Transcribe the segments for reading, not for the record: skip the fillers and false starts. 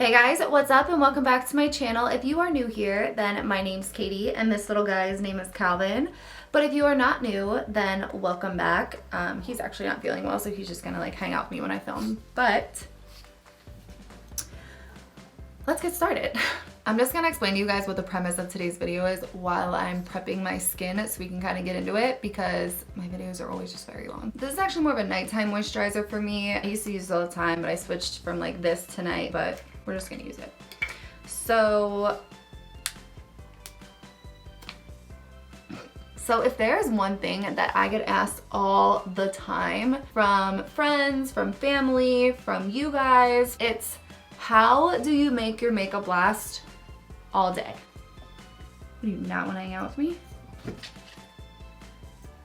Hey guys, what's up and welcome back to my channel. If you are new here, then my name's Katie and this little guy's name is Calvin. But if you are not new, then welcome back. He's actually not feeling well, so he's just gonna like hang out with me when I film. But let's get started. I'm just gonna explain to you guys what the premise of today's video is while I'm prepping my skin so we can kind of get into it because my videos are always just very long. This is actually more of a nighttime moisturizer for me. I used to use it all the time, but I switched from like this to night, but we're just gonna use it. So if there's one thing that I get asked all the time from friends, from family, from you guys, it's how do you make your makeup last all day? What, do you not want to hang out with me?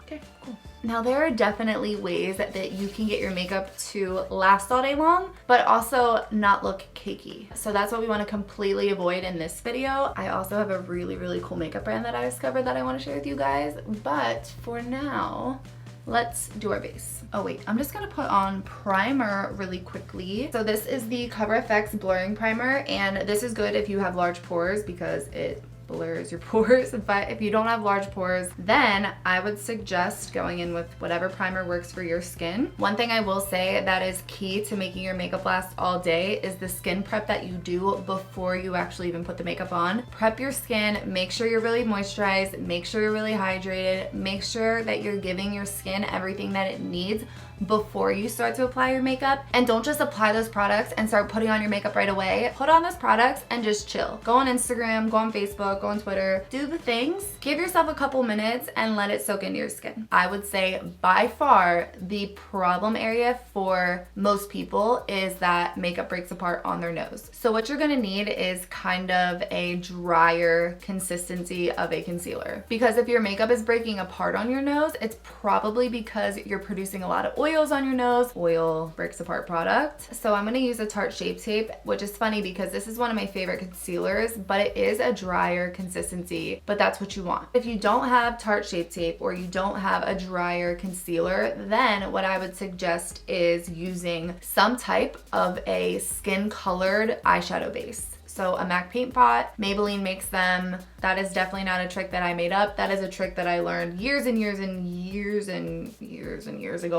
Okay, cool. Now there are definitely ways that you can get your makeup to last all day long, but also not look cakey. So that's what we want to completely avoid in this video. I also have a really cool makeup brand that I discovered that I want to share with you guys, but for now, let's do our base. Oh wait, I'm just gonna put on primer really quickly. So this is the Cover FX Blurring Primer, and this is good if you have large pores because it blurs your pores. But if you don't have large pores, then I would suggest going in with whatever primer works for your skin. One thing I will say that is key to making your makeup last all day is the skin prep that you do before you actually even put the makeup on. Prep your skin, make sure you're really moisturized, make sure you're really hydrated, make sure that you're giving your skin everything that it needs before you start to apply your makeup. And don't just apply those products and start putting on your makeup right away. Put on those products and just chill. Go on Instagram, go on Facebook, go on Twitter, do the things. Give yourself a couple minutes and let it soak into your skin. I would say by far the problem area for most people is that makeup breaks apart on their nose. So what you're gonna need is kind of a drier consistency of a concealer. Because if your makeup is breaking apart on your nose, it's probably because you're producing a lot of oils on your nose. Oil breaks apart product. So I'm gonna use a Tarte Shape Tape, which is funny because this is one of my favorite concealers, but it is a drier consistency, but that's what you want. If you don't have Tarte Shape Tape or you don't have a drier concealer, then what I would suggest is using some type of a skin colored eyeshadow base. So a MAC paint pot, Maybelline makes them. That is definitely not a trick that I made up. That is a trick that I learned years ago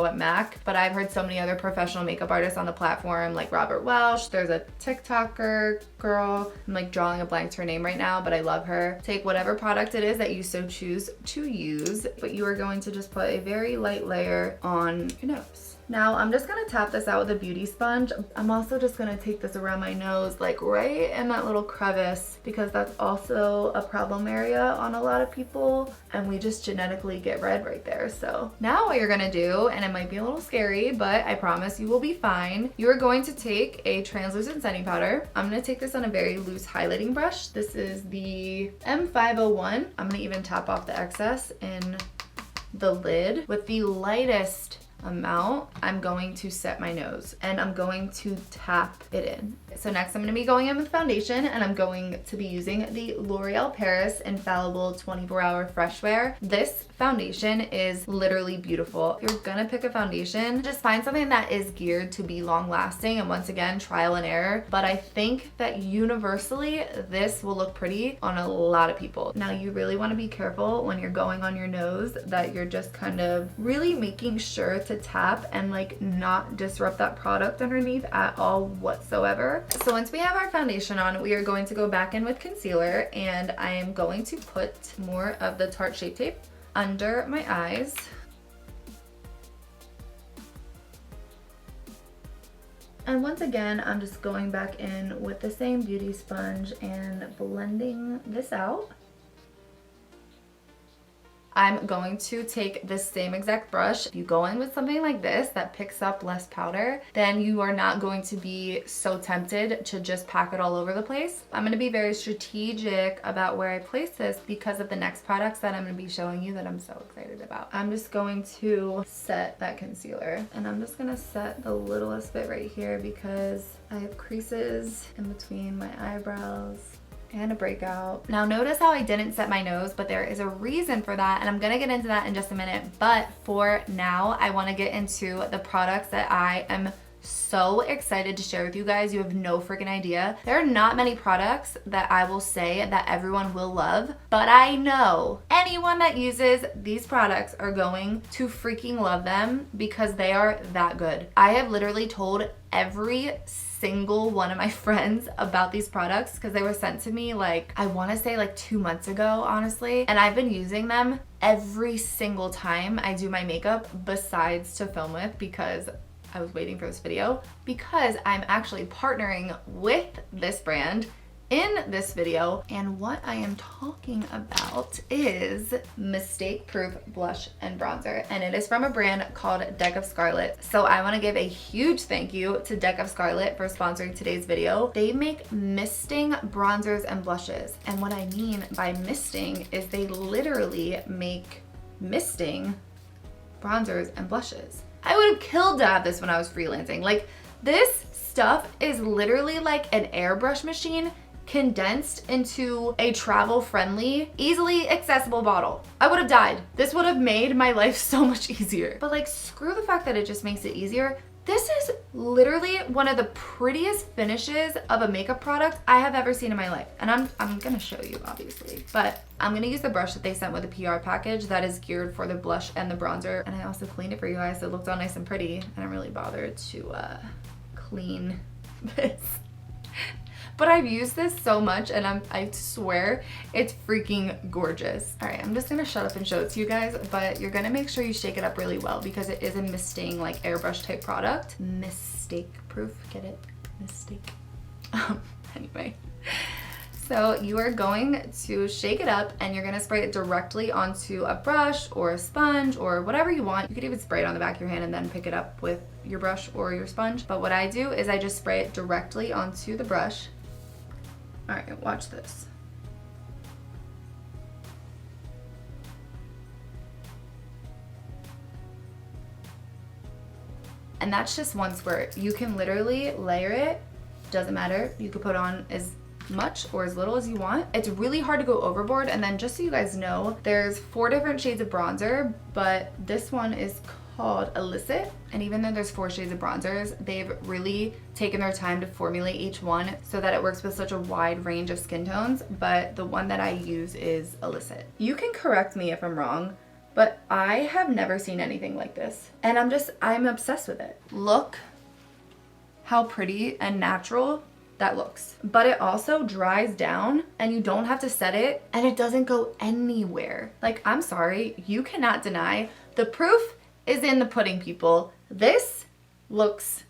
at MAC. But I've heard so many other professional makeup artists on the platform like Robert Welsh. There's a TikToker girl. I'm like drawing a blank to her name right now, but I love her. Take whatever product it is that you so choose to use, but you are going to just put a very light layer on your nose. Now I'm just gonna tap this out with a beauty sponge. I'm also just gonna take this around my nose, like right in that little crevice, because that's also a problem area on a lot of people, and we just genetically get red right there. So now what you're gonna do, and it might be a little scary, but I promise you will be fine. You are going to take a translucent setting powder. I'm gonna take this on a very loose highlighting brush. This is the M501. I'm gonna even tap off the excess in the lid. With the lightest amount, I'm going to set my nose and I'm going to tap it in. So next I'm going to be going in with foundation, and I'm going to be using the L'Oreal Paris Infallible 24-Hour Fresh Wear. This foundation is literally beautiful. If you're gonna pick a foundation, just find something that is geared to be long lasting, and once again, trial and error. But I think that universally, this will look pretty on a lot of people. Now you really wanna be careful when you're going on your nose that you're just kind of really making sure to tap and like not disrupt that product underneath at all whatsoever. So once we have our foundation on, we are going to go back in with concealer, and I am going to put more of the Tarte Shape Tape under my eyes. And once again, I'm just going back in with the same beauty sponge and blending this out. I'm going to take this same exact brush. If you go in with something like this that picks up less powder, then you are not going to be so tempted to just pack it all over the place. I'm gonna be very strategic about where I place this because of the next products that I'm gonna be showing you that I'm so excited about. I'm just going to set that concealer, and I'm just gonna set the littlest bit right here because I have creases in between my eyebrows and a breakout. Now notice how I didn't set my nose, but there is a reason for that, and I'm gonna get into that in just a minute. But for now, I wanna get into the products that I am so excited to share with you guys. You have no freaking idea. There are not many products that I will say that everyone will love, but I know anyone that uses these products are going to freaking love them because they are that good. I have literally told every single one of my friends about these products because they were sent to me like, I want to say like 2 months ago, honestly. And I've been using them every single time I do my makeup besides to film with, because I was waiting for this video, because I'm actually partnering with this brand in this video. And what I am talking about is Mistake Proof Blush and Bronzer, and it is from a brand called Deck of Scarlet. So I want to give a huge thank you to Deck of Scarlet for sponsoring today's video. They make misting bronzers and blushes, and what I mean by misting is they literally make misting bronzers and blushes. I would have killed to have this when I was freelancing. Like, this stuff is literally like an airbrush machine condensed into a travel-friendly, easily accessible bottle. I would have died. This would have made my life so much easier. But like, screw the fact that it just makes it easier. This is literally one of the prettiest finishes of a makeup product I have ever seen in my life. And I'm gonna show you, obviously, but I'm gonna use the brush that they sent with the PR package that is geared for the blush and the bronzer. And I also cleaned it for you guys, so it looked all nice and pretty. I didn't really bother to clean this. But I've used this so much, and I swear it's freaking gorgeous. All right, I'm just gonna shut up and show it to you guys, but you're gonna make sure you shake it up really well because it is a misting, like airbrush type product. Mistake proof, get it? Mistake. Anyway. So you are going to shake it up and you're gonna spray it directly onto a brush or a sponge or whatever you want. You could even spray it on the back of your hand and then pick it up with your brush or your sponge. But what I do is I just spray it directly onto the brush. All right, watch this. And that's just one squirt. You can literally layer it, doesn't matter. You could put on as much or as little as you want. It's really hard to go overboard. And then just so you guys know, there's 4 different shades of bronzer, but this one is called Illicit. And even though there's 4 shades of bronzers, they've really taken their time to formulate each one so that it works with such a wide range of skin tones. But the one that I use is Illicit. You can correct me if I'm wrong, but I have never seen anything like this. And I'm obsessed with it. Look how pretty and natural that looks. But it also dries down and you don't have to set it and it doesn't go anywhere. Like, I'm sorry, you cannot deny the proof is in the pudding, people. This looks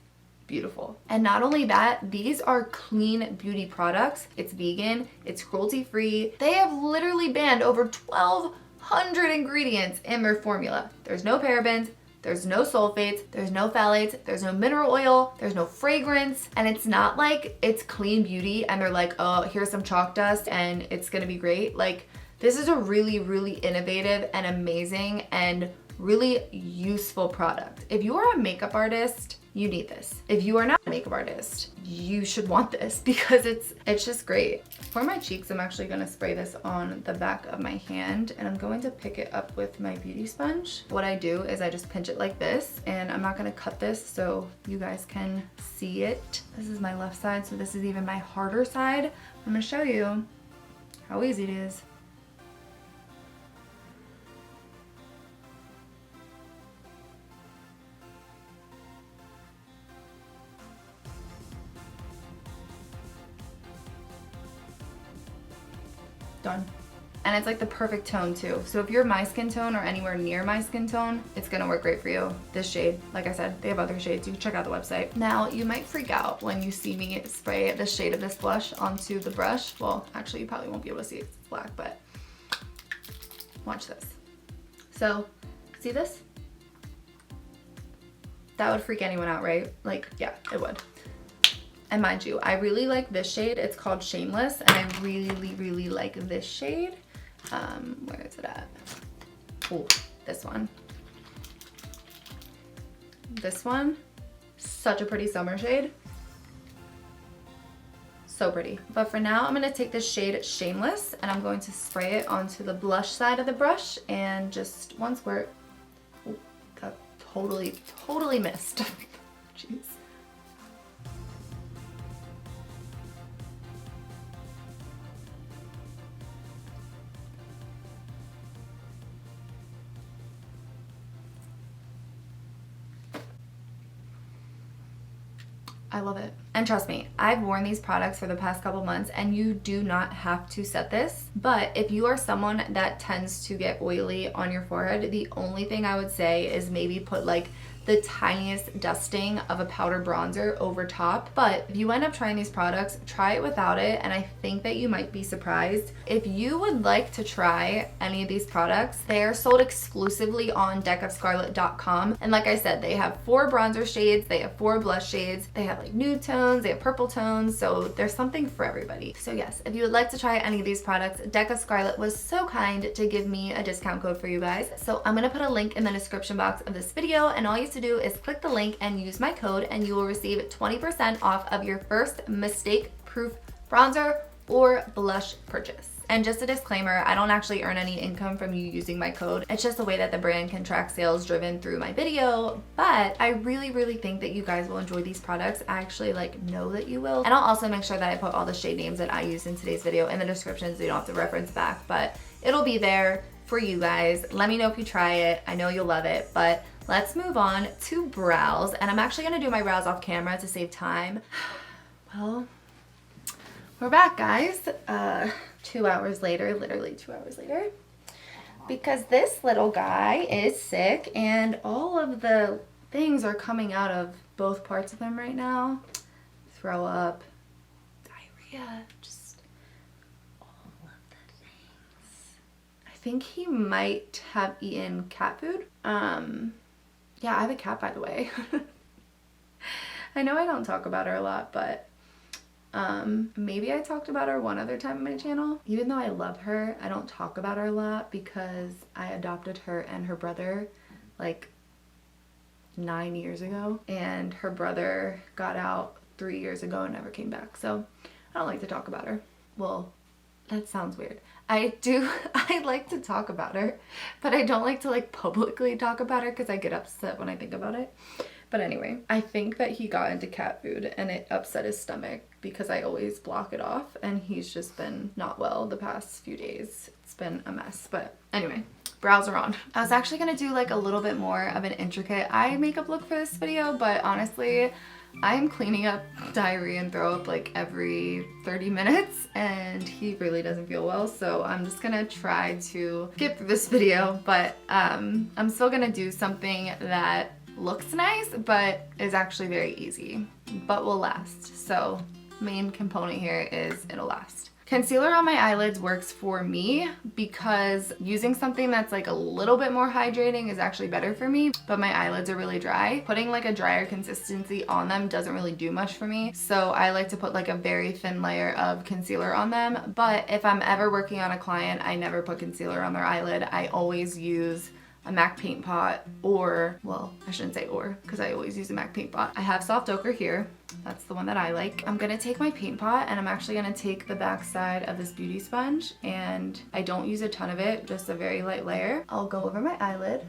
beautiful. And not only that, these are clean beauty products. It's vegan, it's cruelty free. They have literally banned over 1,200 ingredients in their formula. There's no parabens, there's no sulfates, there's no phthalates, there's no mineral oil, there's no fragrance, and it's not like it's clean beauty and they're like, oh, here's some chalk dust and it's gonna be great. Like, this is a really, really innovative and amazing and really useful product. If you are a makeup artist, you need this. If you are not a makeup artist, you should want this because it's just great. For my cheeks, I'm actually gonna spray this on the back of my hand and I'm going to pick it up with my beauty sponge. What I do is I just pinch it like this, and I'm not gonna cut this so you guys can see it. This is my left side, so this is even my harder side. I'm gonna show you how easy it is. Done. And it's like the perfect tone too. So if you're my skin tone or anywhere near my skin tone, it's gonna work great for you. This shade, like I said, they have other shades. You can check out the website. Now, you might freak out when you see me spray the shade of this blush onto the brush. Well, actually, you probably won't be able to see it 'cause it's black, but watch this. So, see this? That would freak anyone out, right? Like, yeah, it would. And mind you, I really like this shade. It's called Shameless, and I really, really like this shade. Where is it at? Oh, this one. This one, such a pretty summer shade. So pretty. But for now, I'm gonna take this shade Shameless, and I'm going to spray it onto the blush side of the brush, and just one squirt. Oh, that totally missed. Jeez. I love it. And trust me, I've worn these products for the past couple months and you do not have to set this. But if you are someone that tends to get oily on your forehead, the only thing I would say is maybe put like the tiniest dusting of a powder bronzer over top. But if you end up trying these products, try it without it, and I think that you might be surprised. If you would like to try any of these products, they are sold exclusively on deckofscarlet.com, and like I said, they have 4 bronzer shades, they have 4 blush shades, they have like nude tones, they have purple tones, so there's something for everybody. So yes, if you would like to try any of these products, Deck of Scarlet was so kind to give me a discount code for you guys. So I'm gonna put a link in the description box of this video, and all you have to do is click the link and use my code, and you will receive 20% off of your first mistake-proof bronzer or blush purchase. And just a disclaimer, I don't actually earn any income from you using my code. It's just a way that the brand can track sales driven through my video, but I really think that you guys will enjoy these products. I actually like know that you will. And I'll also make sure that I put all the shade names that I used in today's video in the description so you don't have to reference back, but it'll be there for you guys. Let me know if you try it. I know you'll love it, but let's move on to brows. And I'm actually gonna do my brows off camera to save time. Well, we're back, guys. 2 hours later, literally 2 hours later, because this little guy is sick and all of the things are coming out of both parts of him right now. Throw up, diarrhea, just all of the things. I think he might have eaten cat food. Yeah, I have a cat, by the way. I know I don't talk about her a lot, but maybe I talked about her one other time on my channel. Even though I love her, I don't talk about her a lot because I adopted her and her brother like 9 years ago, and her brother got out 3 years ago and never came back, so I don't like to talk about her. Well, that sounds weird. I like to talk about her, but I don't like to like publicly talk about her because I get upset when I think about it. But anyway, I think that he got into cat food and it upset his stomach because I always block it off, and he's just been not well the past few days. It's been a mess, but anyway, brows are on. I was actually gonna do like a little bit more of an intricate eye makeup look for this video, but honestly, I'm cleaning up diarrhea and throw up like every 30 minutes and he really doesn't feel well, so I'm just gonna try to skip through this video, but I'm still gonna do something that looks nice but is actually very easy but will last. So main component here is it'll last. Concealer on my eyelids works for me because using something that's like a little bit more hydrating is actually better for me, but my eyelids are really dry. Putting like a drier consistency on them doesn't really do much for me, so I like to put like a very thin layer of concealer on them. But if I'm ever working on a client, I never put concealer on their eyelid. I always use a MAC paint pot, or, well, I shouldn't say or, because I always use a MAC paint pot. I have soft ochre here. That's the one that I like. I'm gonna take my paint pot and I'm actually gonna take the back side of this beauty sponge, and I don't use a ton of it, just a very light layer. I'll go over my eyelid.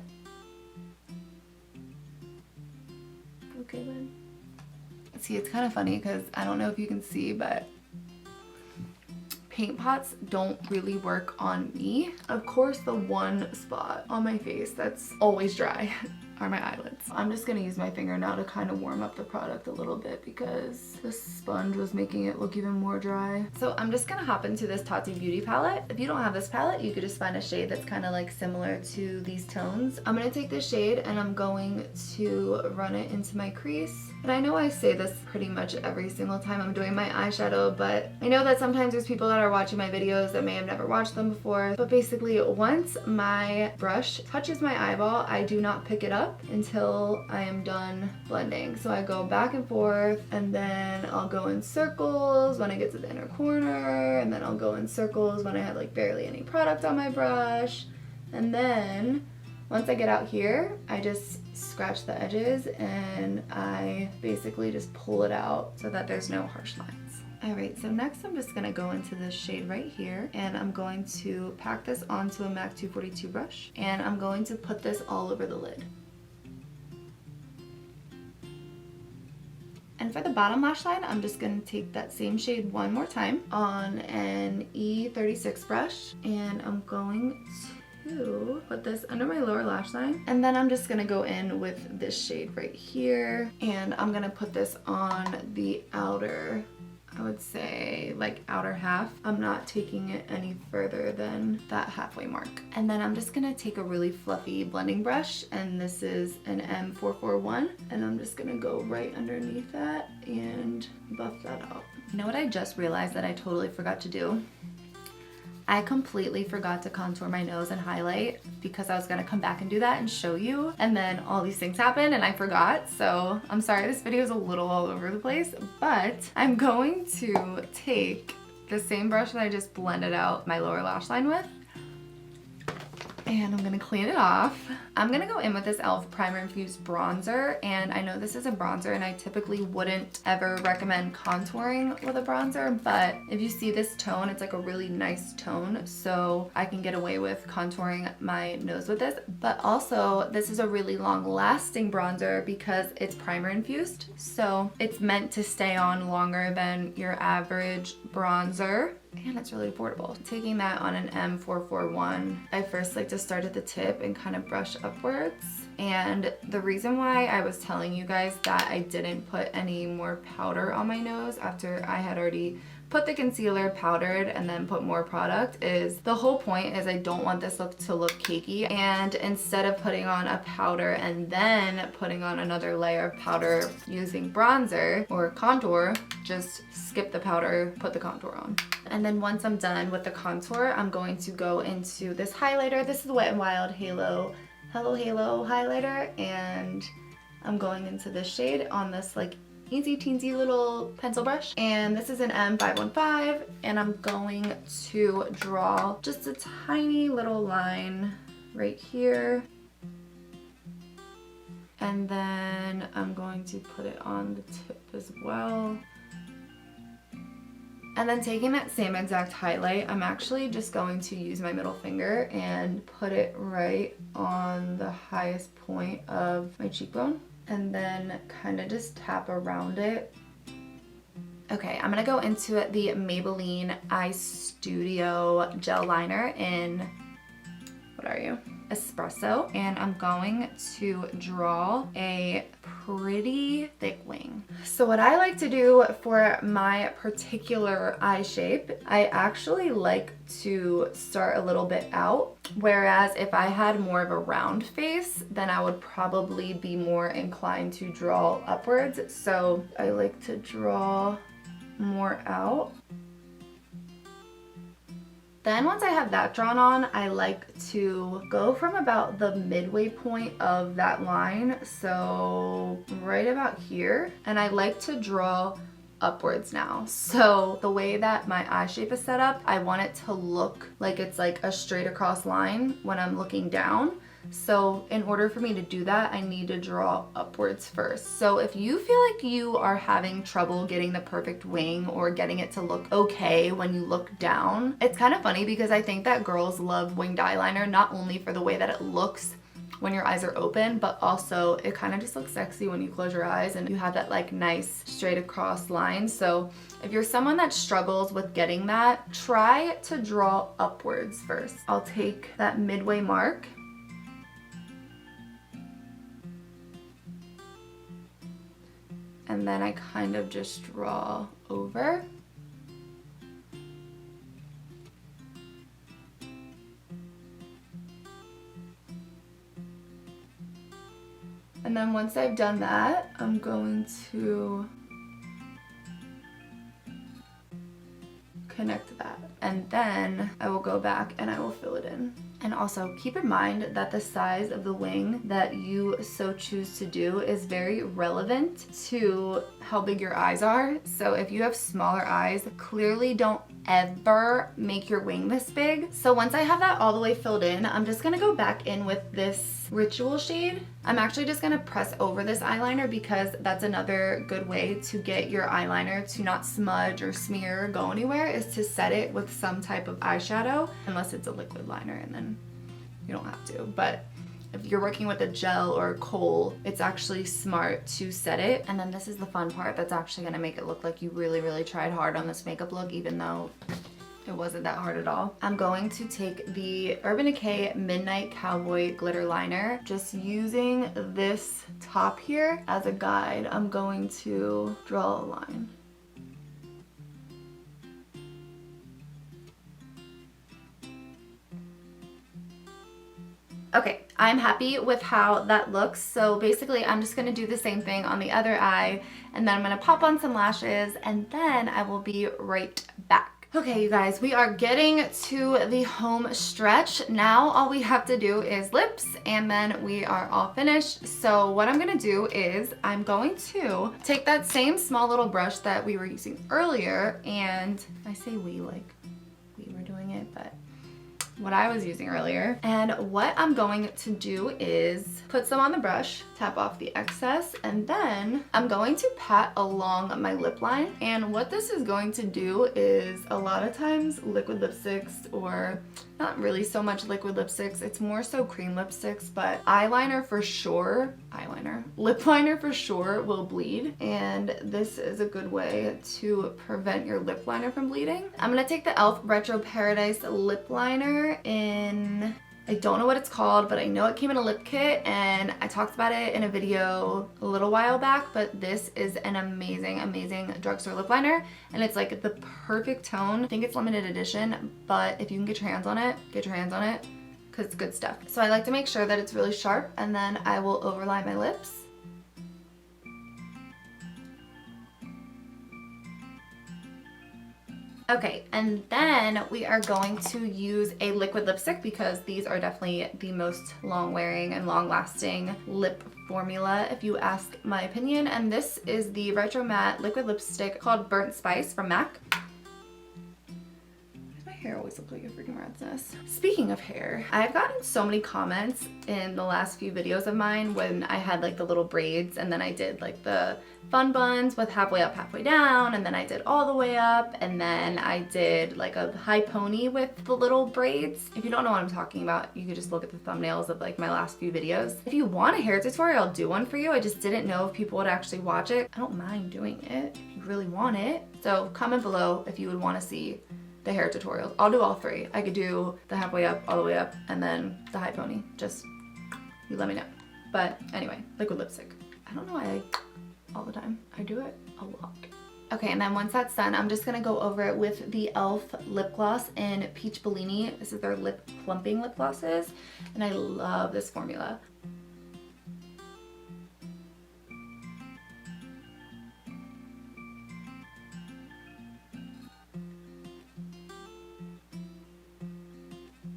Okay, then. See, it's kind of funny because I don't know if you can see, but paint pots don't really work on me. Of course, the one spot on my face that's always dry are my eyelids. I'm just gonna use my finger now to kind of warm up the product a little bit because the sponge was making it look even more dry. So I'm just gonna hop into this Tati Beauty palette. If you don't have this palette, you could just find a shade that's kind of like similar to these tones. I'm gonna take this shade and I'm going to run it into my crease. And I know I say this pretty much every single time I'm doing my eyeshadow, but I know that sometimes there's people that are watching my videos that may have never watched them before. But basically, once my brush touches my eyeball, I do not pick it up until I am done blending. So I go back and forth, and then I'll go in circles when I get to the inner corner, and then I'll go in circles when I have like barely any product on my brush. And then once I get out here, I just scratch the edges and I basically just pull it out so that there's no harsh lines. Alright, so next I'm just gonna go into this shade right here, and I'm going to pack this onto a MAC 242 brush, and I'm going to put this all over the lid. And for the bottom lash line, I'm just going to take that same shade one more time on an E36 brush, and I'm going to put this under my lower lash line. And then I'm just gonna go in with this shade right here. And I'm gonna put this on the outer, I would say like outer half. I'm not taking it any further than that halfway mark. And then I'm just gonna take a really fluffy blending brush, and this is an M441, and I'm just gonna go right underneath that and buff that out. You know what I just realized that I totally forgot to do? I completely forgot to contour my nose and highlight because I was gonna come back and do that and show you, and then all these things happened and I forgot. So I'm sorry this video is a little all over the place, but I'm going to take the same brush that I just blended out my lower lash line with, and I'm gonna clean it off. I'm gonna go in with this e.l.f. Primer Infused Bronzer, and I know this is a bronzer and I typically wouldn't ever recommend contouring with a bronzer, but if you see this tone, it's like a really nice tone, so I can get away with contouring my nose with this. But also, this is a really long-lasting bronzer because it's primer infused, so it's meant to stay on longer than your average bronzer. And it's really affordable. Taking that on an M441, I first like to start at the tip and kind of brush upwards. And the reason why I was telling you guys that I didn't put any more powder on my nose after I had already put the concealer, powdered, and then put more product is the whole point is I don't want this look to look cakey, and instead of putting on a powder and then putting on another layer of powder using bronzer or contour, just skip the powder, put the contour on. And then once I'm done with the contour, I'm going to go into this highlighter. This is the Wet n Wild Hello Halo highlighter, and I'm going into this shade on this like easy teensy little pencil brush, and this is an M515, and I'm going to draw just a tiny little line right here, and then I'm going to put it on the tip as well. And then taking that same exact highlight, I'm actually just going to use my middle finger and put it right on the highest point of my cheekbone, and then kind of just tap around it. Okay, I'm gonna go into the Maybelline Eye Studio Gel Liner in, what are you? Espresso, and I'm going to draw a pretty thick wing. So what I like to do for my particular eye shape, I actually like to start a little bit out, whereas if I had more of a round face, then I would probably be more inclined to draw upwards. So I like to draw more out. Then once I have that drawn on, I like to go from about the midway point of that line, so right about here, and I like to draw upwards now. So the way that my eye shape is set up, I want it to look like it's like a straight across line when I'm looking down. So in order for me to do that, I need to draw upwards first. So if you feel like you are having trouble getting the perfect wing or getting it to look okay when you look down, it's kind of funny because I think that girls love winged eyeliner, not only for the way that it looks when your eyes are open, but also it kind of just looks sexy when you close your eyes and you have that like nice straight across line. So if you're someone that struggles with getting that, try to draw upwards first. I'll take that midway mark, and then I kind of just draw over. And then once I've done that, I'm going to connect that. And then I will go back and I will fill it in. And also keep in mind that the size of the wing that you so choose to do is very relevant to how big your eyes are. So if you have smaller eyes, clearly don't ever make your wing this big. So once I have that all the way filled in, I'm just gonna go back in with this Ritual shade. I'm actually just gonna press over this eyeliner because that's another good way to get your eyeliner to not smudge or smear or go anywhere, is to set it with some type of eyeshadow, unless it's a liquid liner, and then you don't have to. But if you're working with a gel or a kohl, it's actually smart to set it. And then this is the fun part that's actually gonna make it look like you really, really tried hard on this makeup look, even though It wasn't that hard at all. I'm going to take the Urban Decay Midnight Cowboy Glitter Liner. Just using this top here as a guide, I'm going to draw a line. Okay, I'm happy with how that looks. So basically I'm just gonna do the same thing on the other eye, and then I'm gonna pop on some lashes, and then I will be right back. Okay, you guys, we are getting to the home stretch. Now all we have to do is lips, and then we are all finished. So what I'm gonna do is I'm going to take that same small little brush that we were using earlier, and I say we like we were doing it, but what I was using earlier. And what I'm going to do is put some on the brush, tap off the excess, and then I'm going to pat along my lip line. And what this is going to do is, a lot of times liquid lipsticks, or not really so much liquid lipsticks, it's more so cream lipsticks, but eyeliner for sure, lip liner for sure will bleed, and this is a good way to prevent your lip liner from bleeding. I'm gonna take the e.l.f. Retro Paradise lip liner in, I don't know what it's called, but I know it came in a lip kit, and I talked about it in a video a little while back, but this is an amazing, amazing drugstore lip liner, and it's like the perfect tone. I think it's limited edition, but if you can get your hands on it, get your hands on it, because it's good stuff. So I like to make sure that it's really sharp, and then I will overline my lips. Okay, and then we are going to use a liquid lipstick, because these are definitely the most long-wearing and long-lasting lip formula, if you ask my opinion. And this is the Retro Matte liquid lipstick called Burnt Spice from MAC. My hair always looks like a freaking rat's nest. Speaking of hair, I've gotten so many comments in the last few videos of mine when I had like the little braids, and then I did like the fun buns with halfway up, halfway down, and then I did all the way up, and then I did like a high pony with the little braids. If you don't know what I'm talking about, you could just look at the thumbnails of like my last few videos. If you want a hair tutorial, I'll do one for you. I just didn't know if people would actually watch it. I don't mind doing it if you really want it. So comment below if you would want to see the hair tutorials. I'll do all three. I could do the halfway up, all the way up, and then the high pony. Just, you let me know. But anyway, liquid lipstick. I don't know why all the time. I do it a lot. Okay, and then once that's done, I'm just gonna go over it with the e.l.f. lip gloss in Peach Bellini. This is their lip plumping lip glosses, and I love this formula.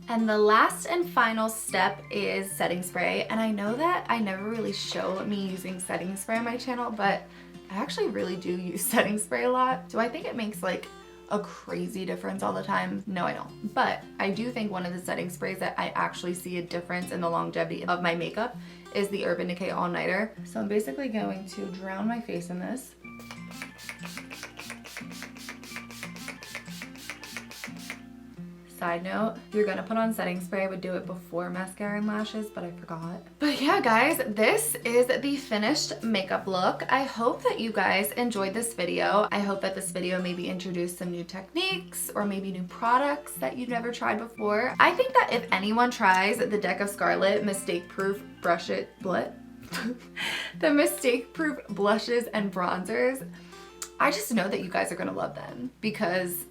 And the last and final step is setting spray. And I know that I never really show me using setting spray on my channel, but I actually really do use setting spray a lot. Do I think it makes like a crazy difference all the time? No, I don't. But I do think one of the setting sprays that I actually see a difference in the longevity of my makeup is the Urban Decay All Nighter. So I'm basically going to drown my face in this. Side note, if you're gonna put on setting spray, I would do it before mascara and lashes, but I forgot. But yeah, guys, this is the finished makeup look. I hope that you guys enjoyed this video. I hope that this video maybe introduced some new techniques or maybe new products that you've never tried before. I think that if anyone tries the Deck of Scarlet mistake-proof the mistake-proof blushes and bronzers, I just know that you guys are gonna love them, because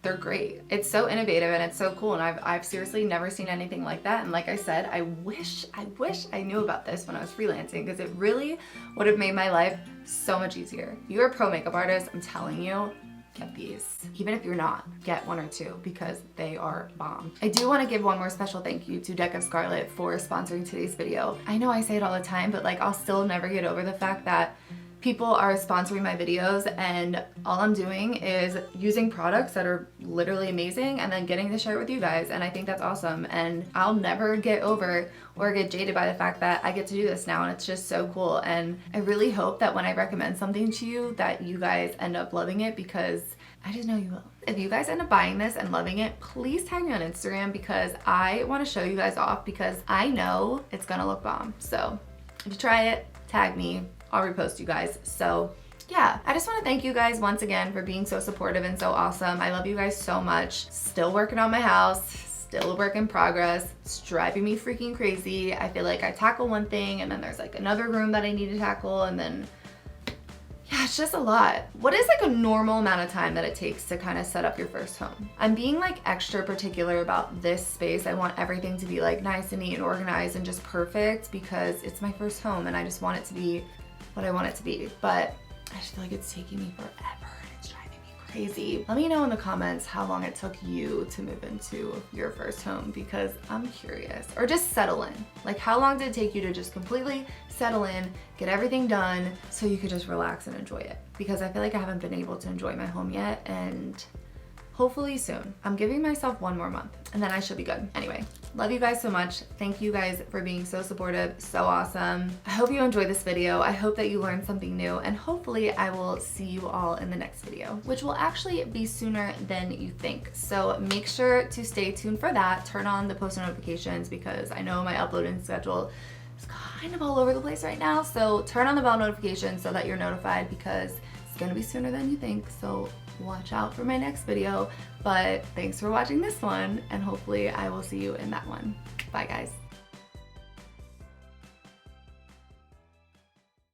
they're great. It's so innovative and it's so cool, and I've seriously never seen anything like that. And like I said, I wish I knew about this when I was freelancing, because it really would have made my life so much easier. If you're a pro makeup artist, I'm telling you, get these. Even if you're not, get one or two, because they are bomb. I do want to give one more special thank you to Deck of Scarlet for sponsoring today's video. I know I say it all the time, but like I'll still never get over the fact that people are sponsoring my videos, and all I'm doing is using products that are literally amazing and then getting to share it with you guys, and I think that's awesome. And I'll never get over or get jaded by the fact that I get to do this now, and it's just so cool. And I really hope that when I recommend something to you that you guys end up loving it, because I just know you will. If you guys end up buying this and loving it, please tag me on Instagram, because I want to show you guys off, because I know it's gonna look bomb. So if you try it, tag me. I'll repost you guys. So yeah, I just want to thank you guys once again for being so supportive and so awesome. I love you guys so much. Still working on my house, still a work in progress. It's driving me freaking crazy. I feel like I tackle one thing and then there's like another room that I need to tackle, and then yeah, it's just a lot. What is like a normal amount of time that it takes to kind of set up your first home? I'm being like extra particular about this space. I want everything to be like nice and neat and organized and just perfect because it's my first home and I just want it to be what I want it to be. But I just feel like it's taking me forever and it's driving me crazy. Let me know in the comments how long it took you to move into your first home because I'm curious. Or just settle in. Like how long did it take you to just completely settle in, get everything done so you could just relax and enjoy it? Because I feel like I haven't been able to enjoy my home yet, and hopefully soon. I'm giving myself 1 more month and then I should be good. Anyway, love you guys so much. Thank you guys for being so supportive, so awesome. I hope you enjoyed this video. I hope that you learned something new, and hopefully I will see you all in the next video, which will actually be sooner than you think. So make sure to stay tuned for that. Turn on the post notifications because I know my uploading schedule is kind of all over the place right now. So turn on the bell notifications so that you're notified because it's gonna be sooner than you think. So watch out for my next video. But thanks for watching this one, and hopefully I will see you in that one. Bye guys.